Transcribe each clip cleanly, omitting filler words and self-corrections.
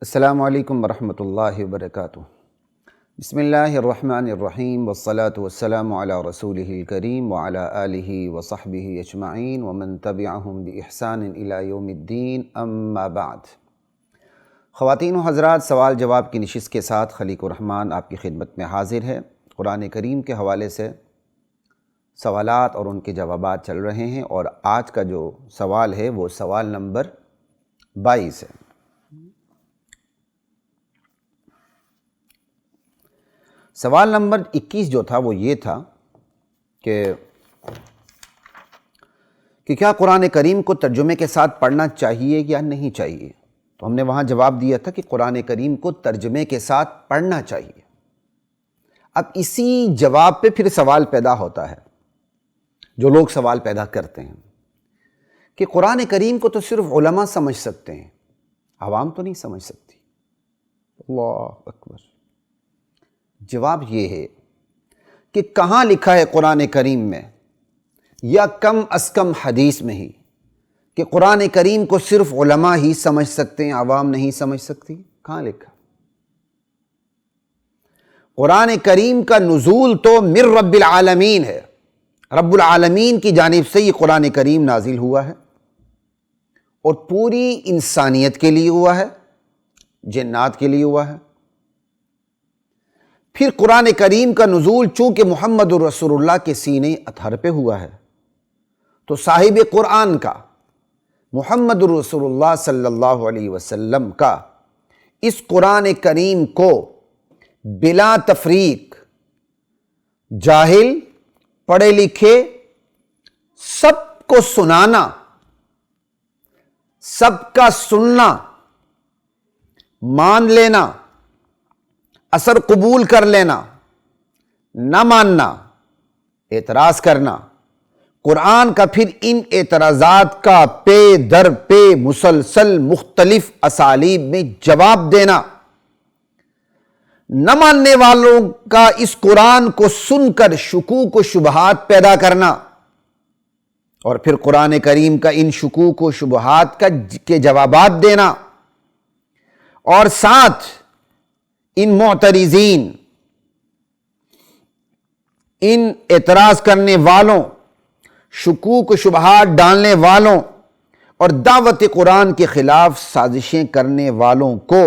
السلام علیکم ورحمۃ اللہ وبرکاتہ۔ بسم اللہ الرحمن الرحیم والصلاة والسلام علی رسولہ الکریم وعلی آلہ وصحبہ اجمعین ومن تبعہم بإحسان الی یوم الدین، اما بعد۔ خواتین و حضرات، سوال جواب کی نشست کے ساتھ خلیق الرحمن آپ کی خدمت میں حاضر ہے۔ قرآن کریم کے حوالے سے سوالات اور ان کے جوابات چل رہے ہیں، اور آج کا جو سوال ہے وہ سوال نمبر 22 ہے۔ سوال نمبر 21 جو تھا وہ یہ تھا کہ کیا قرآن کریم کو ترجمے کے ساتھ پڑھنا چاہیے یا نہیں چاہیے؟ تو ہم نے وہاں جواب دیا تھا کہ قرآن کریم کو ترجمے کے ساتھ پڑھنا چاہیے۔ اب اسی جواب پہ پھر سوال پیدا ہوتا ہے، جو لوگ سوال پیدا کرتے ہیں کہ قرآن کریم کو تو صرف علماء سمجھ سکتے ہیں، عوام تو نہیں سمجھ سکتی۔ اللہ اکبر۔ جواب یہ ہے کہ کہاں لکھا ہے قرآن کریم میں یا کم از کم حدیث میں ہی کہ قرآن کریم کو صرف علماء ہی سمجھ سکتے ہیں، عوام نہیں سمجھ سکتی؟ کہاں لکھا؟ قرآن کریم کا نزول تو من رب العالمین ہے، رب العالمین کی جانب سے یہ قرآن کریم نازل ہوا ہے، اور پوری انسانیت کے لیے ہوا ہے، جنات کے لیے ہوا ہے۔ پھر قرآن کریم کا نزول چونکہ محمد رسول اللہ کے سینے اطہر پہ ہوا ہے، تو صاحب قرآن کا محمد رسول اللہ صلی اللہ علیہ وسلم کا اس قرآن کریم کو بلا تفریق جاہل، پڑھے لکھے سب کو سنانا، سب کا سننا، مان لینا، اثر قبول کر لینا، نہ ماننا، اعتراض کرنا، قرآن کا پھر ان اعتراضات کا پے در پے مسلسل مختلف اسالیب میں جواب دینا، نہ ماننے والوں کا اس قرآن کو سن کر شکوک و شبہات پیدا کرنا، اور پھر قرآن کریم کا ان شکوک و شبہات کے جوابات دینا، اور ساتھ ان معترضین، ان اعتراض کرنے والوں، شکوک و شبہات ڈالنے والوں اور دعوت قرآن کے خلاف سازشیں کرنے والوں کو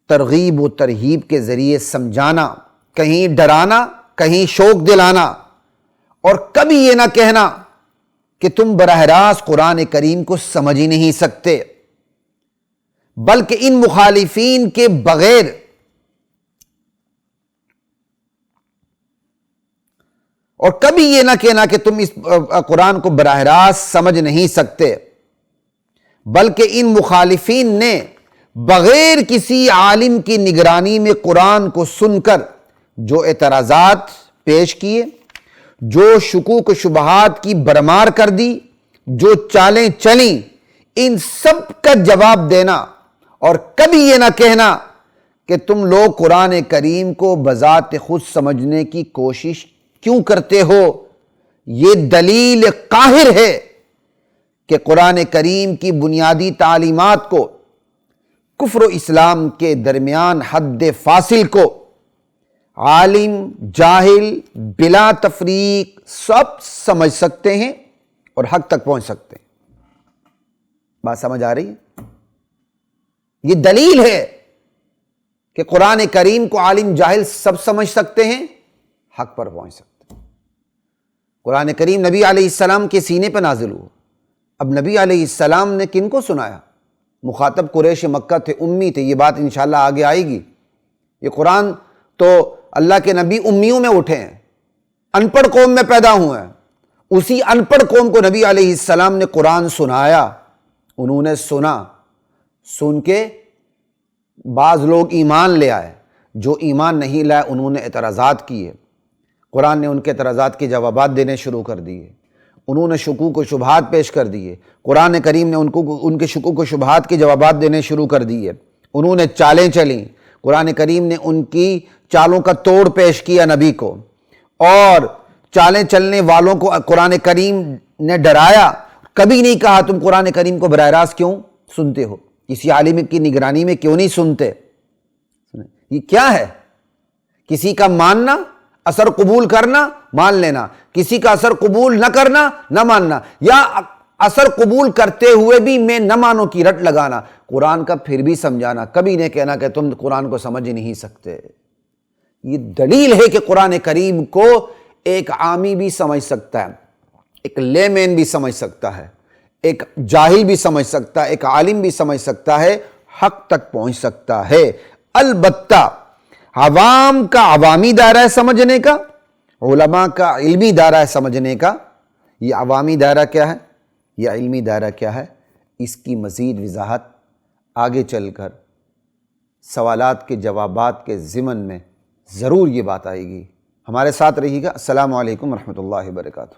ترغیب و ترہیب کے ذریعے سمجھانا، کہیں ڈرانا، کہیں شوق دلانا، اور کبھی یہ نہ کہنا کہ تم براہ راست قرآن کریم کو سمجھ ہی نہیں سکتے، بلکہ ان مخالفین کے بغیر اور کبھی یہ نہ کہنا کہ تم اس قرآن کو براہ راست سمجھ نہیں سکتے، بلکہ ان مخالفین نے بغیر کسی عالم کی نگرانی میں قرآن کو سن کر جو اعتراضات پیش کیے، جو شکوک و شبہات کی برمار کر دی، جو چالیں چلیں، ان سب کا جواب دینا، اور کبھی یہ نہ کہنا کہ تم لوگ قرآن کریم کو بذات خود سمجھنے کی کوشش کیوں کرتے ہو۔ یہ دلیل قاہر ہے کہ قرآن کریم کی بنیادی تعلیمات کو کفر و اسلام کے درمیان حد فاصل کو عالم، جاہل، بلا تفریق سب سمجھ سکتے ہیں اور حق تک پہنچ سکتے ہیں۔ بات سمجھ آ رہی ہے؟ یہ دلیل ہے کہ قرآن کریم کو عالم جاہل سب سمجھ سکتے ہیں، حق پر پہنچ سکتے ہیں۔ قرآن کریم نبی علیہ السلام کے سینے پہ نازل ہوا۔ اب نبی علیہ السلام نے کن کو سنایا؟ مخاطب قریش مکہ تھے، امی تھے، یہ بات انشاءاللہ آگے آئے گی۔ یہ قرآن تو اللہ کے نبی امیوں میں اٹھے ہیں، ان پڑھ قوم میں پیدا ہوئے ہیں، اسی ان پڑھ قوم کو نبی علیہ السلام نے قرآن سنایا، انہوں نے سنا، سن کے بعض لوگ ایمان لے آئے، جو ایمان نہیں لائے انہوں نے اعتراضات کیے، قرآن نے ان کے اعتراضات کے جوابات دینے شروع کر دیے، انہوں نے شکوک و شبہات پیش کر دیے، قرآن کریم نے ان کے شکوک و شبہات کے جوابات دینے شروع کر دیے، انہوں نے چالیں چلیں، قرآن کریم نے ان کی چالوں کا توڑ پیش کیا نبی کو، اور چالیں چلنے والوں کو قرآن کریم نے ڈرایا، کبھی نہیں کہا تم قرآن کریم کو براہ راست کیوں سنتے ہو۔ کسی عالم کی نگرانی میں کیوں نہیں سنتے؟ یہ کیا ہے؟ کسی کا ماننا، اثر قبول کرنا، مان لینا، کسی کا اثر قبول نہ کرنا، نہ ماننا، یا اثر قبول کرتے ہوئے بھی میں نہ مانو کی رٹ لگانا، قرآن کا پھر بھی سمجھانا، کبھی نہیں کہنا کہ تم قرآن کو سمجھ نہیں سکتے۔ یہ دلیل ہے کہ قرآن کریم کو ایک عامی بھی سمجھ سکتا ہے، ایک لے مین بھی سمجھ سکتا ہے، ایک جاہل بھی سمجھ سکتا ہے، ایک عالم بھی سمجھ سکتا ہے، حق تک پہنچ سکتا ہے۔ البتہ عوام کا عوامی دائرہ ہے سمجھنے کا، علماء کا علمی دائرہ ہے سمجھنے کا۔ یہ عوامی دائرہ کیا ہے، یہ علمی دائرہ کیا ہے، اس کی مزید وضاحت آگے چل کر سوالات کے جوابات کے ضمن میں ضرور یہ بات آئے گی۔ ہمارے ساتھ رہیے گا۔ السلام علیکم ورحمۃ اللہ وبرکاتہ۔